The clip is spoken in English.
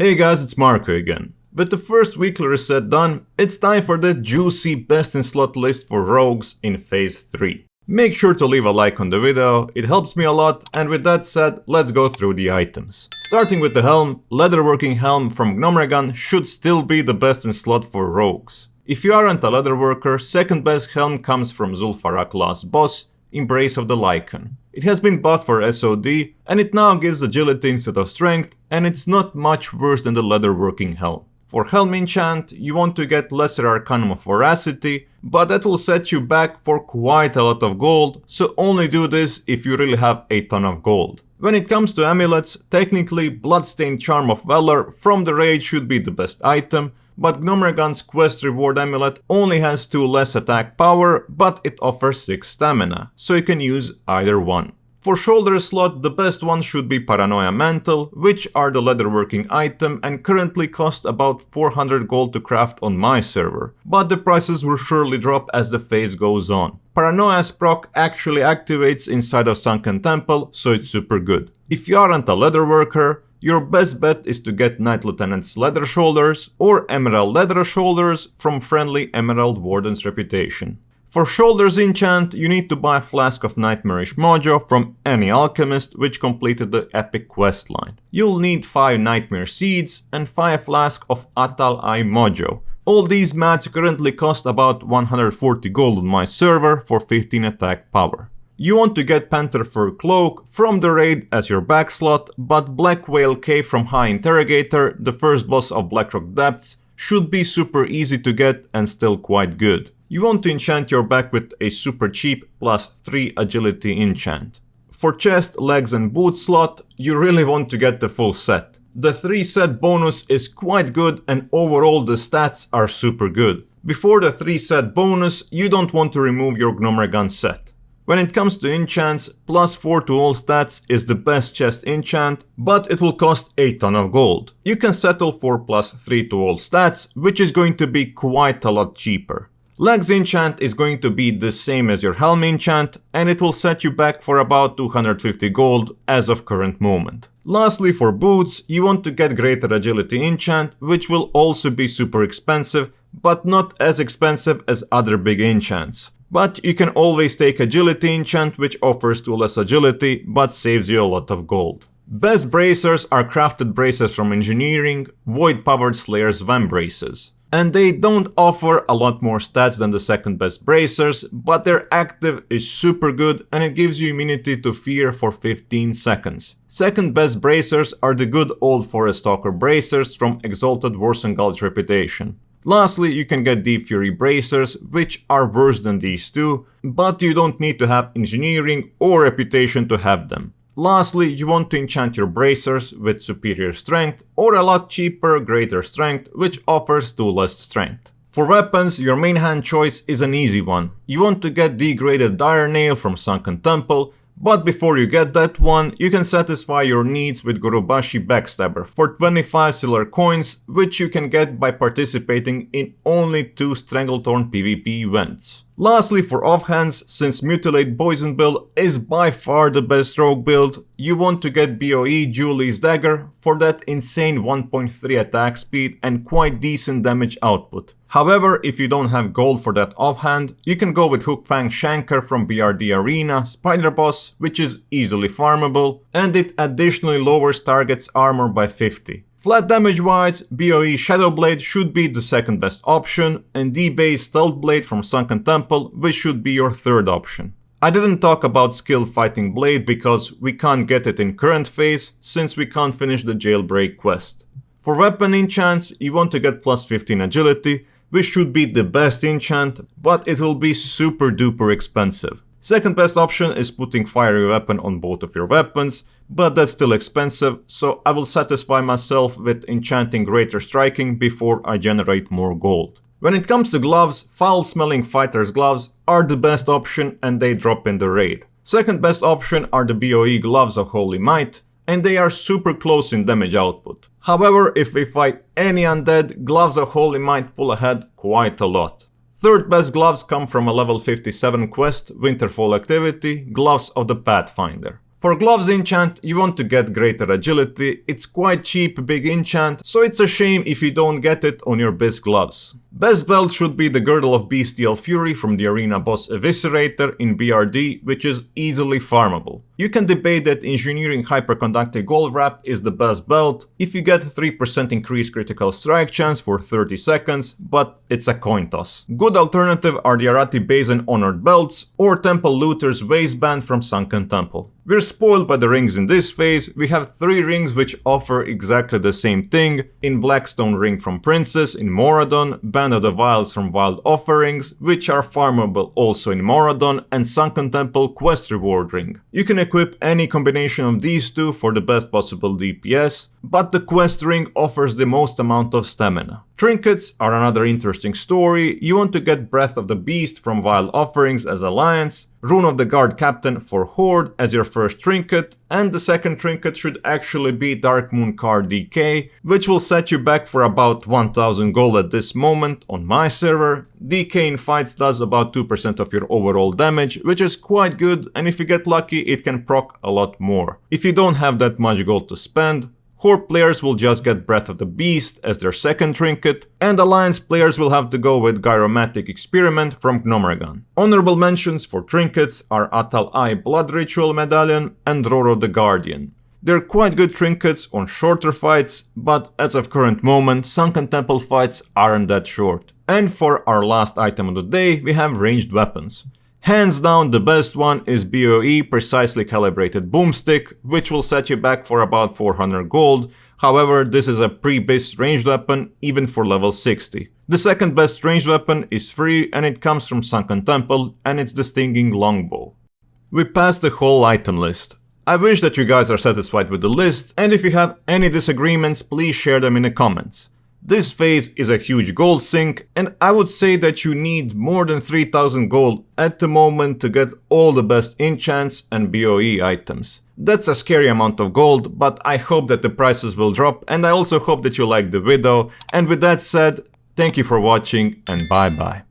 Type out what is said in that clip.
Hey guys, it's Marco again. With the first weekly reset done, it's time for the juicy best in slot list for rogues in phase 3. Make sure to leave a like on the video, it helps me a lot, and with that said, let's go through the items. Starting with the helm, leatherworking helm from Gnomregan should still be the best in slot for rogues. If you aren't a leatherworker, second best helm comes from Zul'Farrak last boss, Embrace of the Lycan. It has been buffed for SoD, and it now gives agility instead of strength, and it's not much worse than the leatherworking helm. For helm enchant, you want to get Lesser Arcanum of Voracity, but that will set you back for quite a lot of gold, so only do this if you really have a ton of gold. When it comes to amulets, technically Bloodstained Charm of Valor from the raid should be the best item, but Gnomregan's Quest Reward Amulet only has 2 less attack power, but it offers 6 stamina, so you can use either one. For shoulder slot, the best one should be Paranoia Mantle, which are the leatherworking item and currently cost about 400 gold to craft on my server, but the prices will surely drop as the phase goes on. Paranoia's proc actually activates inside of Sunken Temple, so it's super good. If you aren't a leatherworker, your best bet is to get Knight Lieutenant's Leather Shoulders or Emerald Leather Shoulders from friendly Emerald Warden's Reputation. For Shoulders enchant, you need to buy a flask of Nightmarish Mojo from any alchemist which completed the epic quest line. You'll need 5 Nightmare Seeds and 5 flask of Atal Eye Mojo. All these mats currently cost about 140 gold on my server for 15 attack power. You want to get Panther Fur Cloak from the raid as your back slot, but Black Whale Cape from High Interrogator, the first boss of Blackrock Depths, should be super easy to get and still quite good. You want to enchant your back with a super cheap plus 3 agility enchant. For chest, legs and boot slot, you really want to get the full set. The 3 set bonus is quite good and overall the stats are super good. Before the 3 set bonus, you don't want to remove your Gnomregan set. When it comes to enchants, plus 4 to all stats is the best chest enchant, but it will cost a ton of gold. You can settle for plus 3 to all stats, which is going to be quite a lot cheaper. Legs enchant is going to be the same as your helm enchant, and it will set you back for about 250 gold as of current moment. Lastly, for boots, you want to get greater agility enchant, which will also be super expensive, but not as expensive as other big enchants. But you can always take agility enchant, which offers 2 less agility, but saves you a lot of gold. Best bracers are crafted bracers from engineering, Void Powered Slayer's Vambraces. And they don't offer a lot more stats than the second best bracers, but their active is super good and it gives you immunity to fear for 15 seconds. Second best bracers are the good old Forest Stalker bracers from Exalted Worsengald's Reputation. Lastly, you can get Deep Fury bracers, which are worse than these two, but you don't need to have engineering or reputation to have them. Lastly, you want to enchant your bracers with superior strength or a lot cheaper greater strength, which offers 2 less strength. For weapons, your main hand choice is an easy one. You want to get Degraded Dire Nail from Sunken Temple, but before you get that one, you can satisfy your needs with Gurubashi Backstabber for 25 silver coins, which you can get by participating in only 2 Stranglethorn PvP events. Lastly, for offhands, since Mutilate Poison build is by far the best rogue build, you want to get BOE Julie's Dagger for that insane 1.3 attack speed and quite decent damage output. However, if you don't have gold for that offhand, you can go with Hookfang Shanker from BRD Arena Spider Boss, which is easily farmable, and it additionally lowers target's armor by 50. Flat damage wise, BOE Shadowblade should be the second best option, and D-Base Stealth Blade from Sunken Temple, which should be your third option. I didn't talk about Skill Fighting Blade because we can't get it in current phase, since we can't finish the Jailbreak quest. For weapon enchants, you want to get plus 15 agility, which should be the best enchant, but it will be super duper expensive. Second best option is putting Fiery Weapon on both of your weapons, but that's still expensive, so I will satisfy myself with enchanting Greater Striking before I generate more gold. When it comes to gloves, foul-smelling fighter's gloves are the best option and they drop in the raid. Second best option are the BOE Gloves of Holy Might, and they are super close in damage output. However, if we fight any undead, Gloves of Holy Might pull ahead quite a lot. Third best gloves come from a level 57 quest, Winterfall activity, Gloves of the Pathfinder. For gloves enchant, you want to get greater agility. It's quite cheap big enchant, so it's a shame if you don't get it on your BiS gloves. Best belt should be the Girdle of Bestial Fury from the Arena Boss Eviscerator in BRD, which is easily farmable. You can debate that Engineering Hyperconductive Gold Wrap is the best belt if you get 3% increased critical strike chance for 30 seconds, but it's a coin toss. Good alternative are the Arati Basin Honored Belts or Temple Looter's Waistband from Sunken Temple. We're spoiled by the rings in this phase. We have 3 rings which offer exactly the same thing: in Blackstone Ring from Princess in Moradon, Band of the Vials from Wild Offerings, which are farmable also in Moradon, and Sunken Temple Quest Reward Ring. You can equip any combination of these two for the best possible DPS, but the Quest Ring offers the most amount of stamina. Trinkets are another interesting story. You want to get Breath of the Beast from Wild Offerings as Alliance, Rune of the Guard Captain for Horde as your first trinket, and the second trinket should actually be Dark Moon Card DK, which will set you back for about 1000 gold at this moment on my server. DK in fights does about 2% of your overall damage, which is quite good, and if you get lucky it can proc a lot more. If you don't have that much gold to spend, Horde players will just get Breath of the Beast as their second trinket, and Alliance players will have to go with Gyromatic Experiment from Gnomergan. Honorable mentions for trinkets are Atal I Blood Ritual Medallion and Roro the Guardian. They're quite good trinkets on shorter fights, but as of current moment, Sunken Temple fights aren't that short. And for our last item of the day, we have ranged weapons. Hands down, the best one is BOE Precisely Calibrated Boomstick, which will set you back for about 400 gold. However, this is a pre-BiS ranged weapon, even for level 60. The second best ranged weapon is free, and it comes from Sunken Temple, and it's the Stinging Longbow. We passed the whole item list. I wish that you guys are satisfied with the list, and if you have any disagreements, please share them in the comments. This phase is a huge gold sink, and I would say that you need more than 3000 gold at the moment to get all the best enchants and BOE items. That's a scary amount of gold, but I hope that the prices will drop, and I also hope that you liked the video. And with that said, thank you for watching and bye bye.